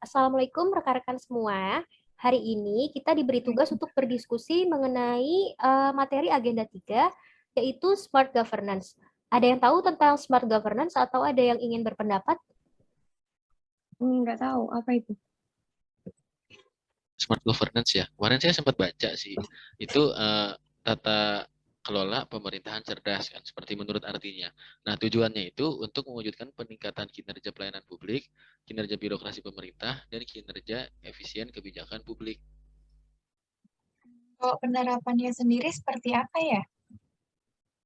Assalamualaikum rekan-rekan semua. Hari ini kita diberi tugas untuk berdiskusi mengenai materi agenda 3, yaitu Smart Governance. Ada yang tahu tentang Smart Governance atau ada yang ingin berpendapat? Nggak tahu, apa itu? Smart governance ya. Kemarin saya sempat baca sih. Itu tata kelola pemerintahan cerdas kan, seperti menurut artinya. Nah, tujuannya itu untuk mewujudkan peningkatan kinerja pelayanan publik, kinerja birokrasi pemerintah, dan kinerja efisien kebijakan publik. Kalau penerapannya sendiri seperti apa ya?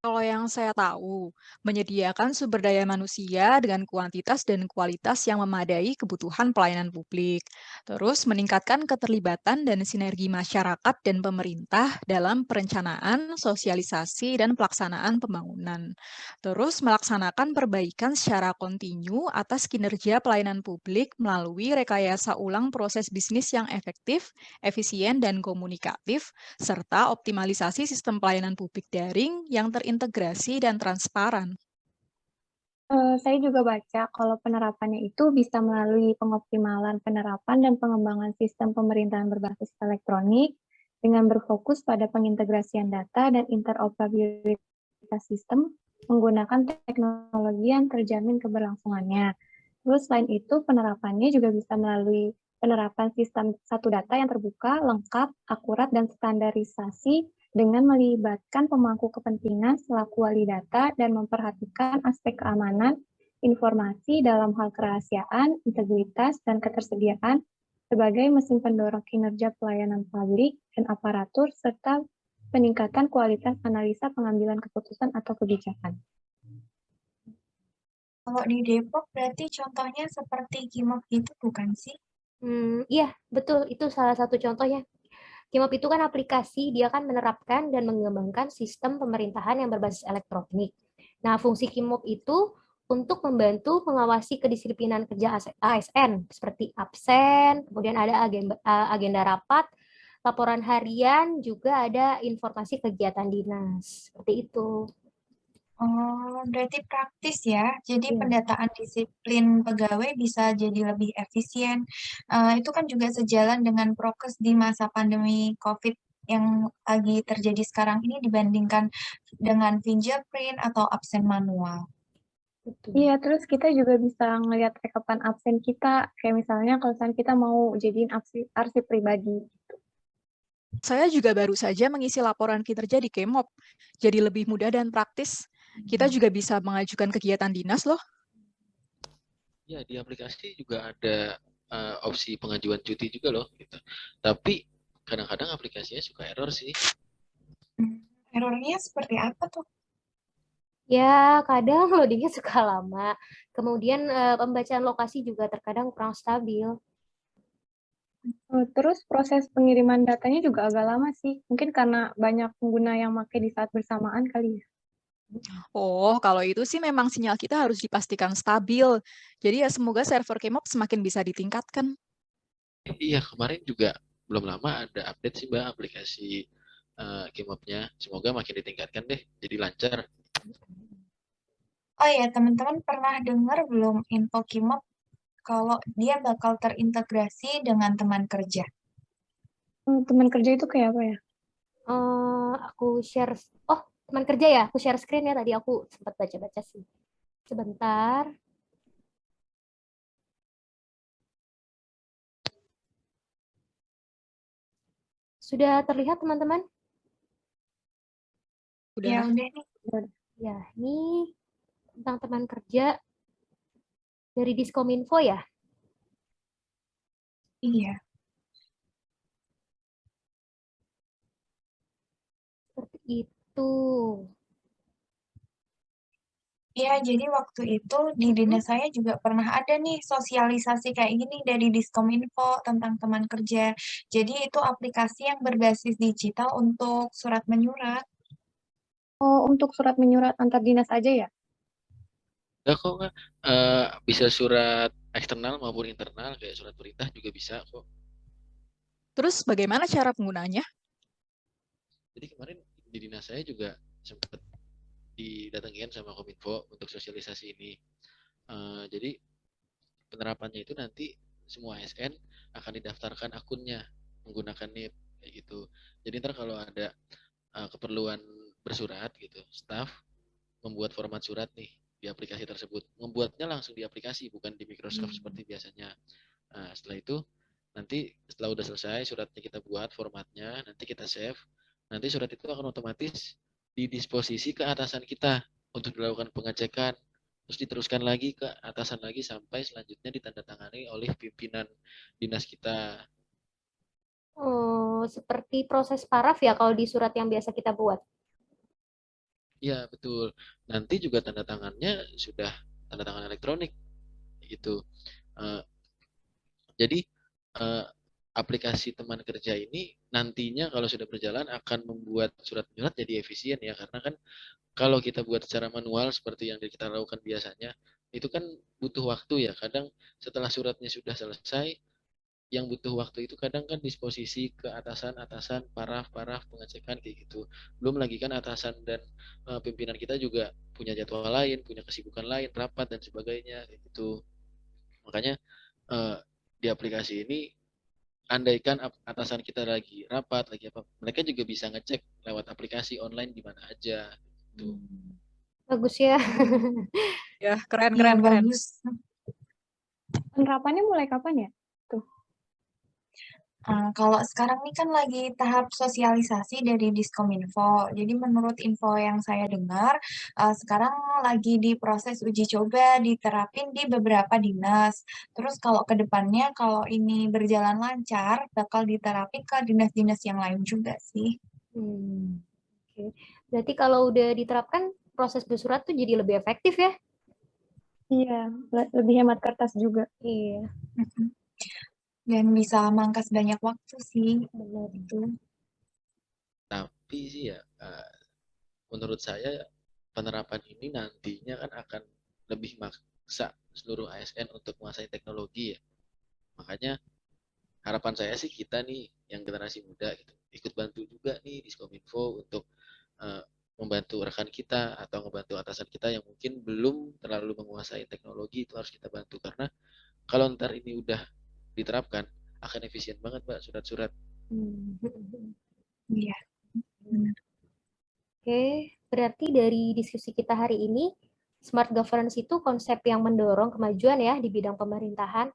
Kalau yang saya tahu, menyediakan sumber daya manusia dengan kuantitas dan kualitas yang memadai kebutuhan pelayanan publik. Terus meningkatkan keterlibatan dan sinergi masyarakat dan pemerintah dalam perencanaan, sosialisasi, dan pelaksanaan pembangunan. Terus melaksanakan perbaikan secara kontinu atas kinerja pelayanan publik melalui rekayasa ulang proses bisnis yang efektif, efisien, dan komunikatif, serta optimalisasi sistem pelayanan publik daring yang terintegrasi dan transparan. Saya juga baca kalau penerapannya itu bisa melalui pengoptimalan penerapan dan pengembangan sistem pemerintahan berbasis elektronik dengan berfokus pada pengintegrasian data dan interoperabilitas sistem menggunakan teknologi yang terjamin keberlangsungannya. Terus selain itu penerapannya juga bisa melalui penerapan sistem satu data yang terbuka, lengkap, akurat, dan standarisasi dengan melibatkan pemangku kepentingan selaku wali data dan memperhatikan aspek keamanan informasi dalam hal kerahasiaan, integritas, dan ketersediaan sebagai mesin pendorong kinerja pelayanan publik dan aparatur serta peningkatan kualitas analisa pengambilan keputusan atau kebijakan. Kalau di Depok berarti contohnya seperti KIMOP itu bukan sih? Iya, betul. Itu salah satu contohnya. KIMOP itu kan aplikasi, dia kan menerapkan dan mengembangkan sistem pemerintahan yang berbasis elektronik. Nah, fungsi KIMOP itu untuk membantu mengawasi kedisiplinan kerja ASN, seperti absen, kemudian ada agenda rapat, laporan harian, juga ada informasi kegiatan dinas. Seperti itu. Oh, berarti praktis ya. Jadi Iya. pendataan disiplin pegawai bisa jadi lebih efisien. Itu kan juga sejalan dengan prokes di masa pandemi COVID yang lagi terjadi sekarang ini dibandingkan dengan fingerprint atau absen manual. Betul. Iya, terus kita juga bisa ngelihat rekapan absen kita, kayak misalnya kalau misalnya kita mau jadiin arsip pribadi. Saya juga baru saja mengisi laporan kinerja di KEMOP, jadi lebih mudah dan praktis. Kita juga bisa mengajukan kegiatan dinas loh. Ya, di aplikasi juga ada opsi pengajuan cuti juga loh. Gitu. Tapi kadang-kadang aplikasinya suka error sih. Errornya seperti apa tuh? Ya, kadang loadingnya suka lama. Kemudian pembacaan lokasi juga terkadang kurang stabil. Terus proses pengiriman datanya juga agak lama sih. Mungkin karena banyak pengguna yang pakai di saat bersamaan kali ya. Oh, kalau itu sih memang sinyal kita harus dipastikan stabil. Jadi ya semoga server KEMOP semakin bisa ditingkatkan. Iya, kemarin juga belum lama ada update sih Mbak aplikasi KIMOP-nya. Semoga makin ditingkatkan deh, jadi lancar. Oh ya, teman-teman pernah dengar belum info KIMOP kalau dia bakal terintegrasi dengan teman kerja? Teman kerja itu kayak apa ya? Aku share, oh teman kerja ya, aku share screen ya, tadi aku sempat baca-baca sih. Sebentar. Sudah terlihat teman-teman? Ya Udah. udah nih. Ya, ini tentang teman kerja dari Diskominfo ya. Iya. Seperti itu. Iya, jadi waktu itu di dinas saya juga pernah ada nih sosialisasi kayak gini dari Diskominfo tentang teman kerja. Jadi itu aplikasi yang berbasis digital untuk surat menyurat. Oh, untuk surat menyurat antar dinas aja ya? Enggak kok nggak. Bisa surat eksternal maupun internal, kayak surat perintah juga bisa kok. Terus bagaimana cara penggunaannya? Jadi kemarin di dinas saya juga sempat didatengin sama Kominfo untuk sosialisasi ini. Jadi penerapannya itu nanti semua ASN akan didaftarkan akunnya menggunakan NIP kayak gitu. Jadi ntar kalau ada keperluan bersurat gitu, staff membuat format surat nih di aplikasi tersebut. Membuatnya langsung di aplikasi, bukan di Microsoft seperti biasanya. Nah, setelah itu, nanti setelah udah selesai suratnya kita buat formatnya, nanti kita save. Nanti surat itu akan otomatis didisposisi ke atasan kita untuk dilakukan pengecekan. Terus diteruskan lagi ke atasan lagi sampai selanjutnya ditandatangani oleh pimpinan dinas kita. Oh, seperti proses paraf ya kalau di surat yang biasa kita buat. Iya, betul. Nanti juga tanda tangannya sudah tanda tangan elektronik gitu. Eh, jadi aplikasi teman kerja ini nantinya kalau sudah berjalan akan membuat surat menyurat jadi efisien ya, karena kan kalau kita buat secara manual seperti yang kita lakukan biasanya itu kan butuh waktu ya. Kadang setelah suratnya sudah selesai, yang butuh waktu itu kadang kan disposisi ke atasan-atasan, paraf-paraf, pengecekan kayak gitu. Belum lagi kan atasan dan pimpinan kita juga punya jadwal lain, punya kesibukan lain, rapat dan sebagainya kayak gitu. Makanya di aplikasi ini andaikan atasan kita lagi rapat, lagi apa, mereka juga bisa ngecek lewat aplikasi online di mana aja gitu. Bagus ya. Ya, keren, Iya, keren, keren. bagus. Penerapannya mulai kapan ya? Kalau sekarang ini kan lagi tahap sosialisasi dari Diskominfo. Jadi menurut info yang saya dengar, sekarang lagi diproses uji coba diterapin di beberapa dinas. Terus kalau ke depannya kalau ini berjalan lancar, bakal diterapin ke dinas-dinas yang lain juga sih. Oke. Berarti kalau udah diterapkan proses bersurat tuh jadi lebih efektif ya? Iya, lebih hemat kertas juga. Iya, Dan bisa mangkas banyak waktu sih. benar. Gitu. Tapi sih ya menurut saya penerapan ini nantinya kan akan lebih maksa seluruh ASN untuk menguasai teknologi ya. Makanya harapan saya sih kita nih yang generasi muda gitu ikut bantu juga nih Diskominfo untuk membantu rekan kita atau membantu atasan kita yang mungkin belum terlalu menguasai teknologi. Itu harus kita bantu karena kalau ntar ini udah diterapkan akan efisien banget Mbak surat-surat. Iya, benar. Oke, berarti dari diskusi kita hari ini, smart governance itu konsep yang mendorong kemajuan ya di bidang pemerintahan.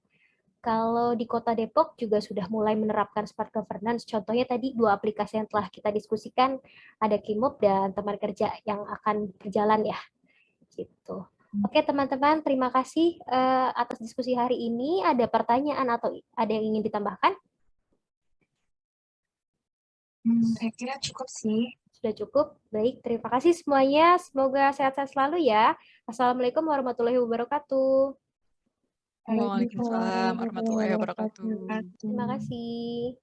Kalau di Kota Depok juga sudah mulai menerapkan smart governance. Contohnya tadi 2 aplikasi yang telah kita diskusikan, ada Kimop dan teman kerja yang akan berjalan ya. Gitu. Oke teman-teman, terima kasih atas diskusi hari ini. Ada pertanyaan atau ada yang ingin ditambahkan? Saya kira cukup sih. Sudah cukup? Baik, terima kasih semuanya. Semoga sehat-sehat selalu ya. Assalamualaikum warahmatullahi wabarakatuh. Waalaikumsalam warahmatullahi wabarakatuh. Terima kasih.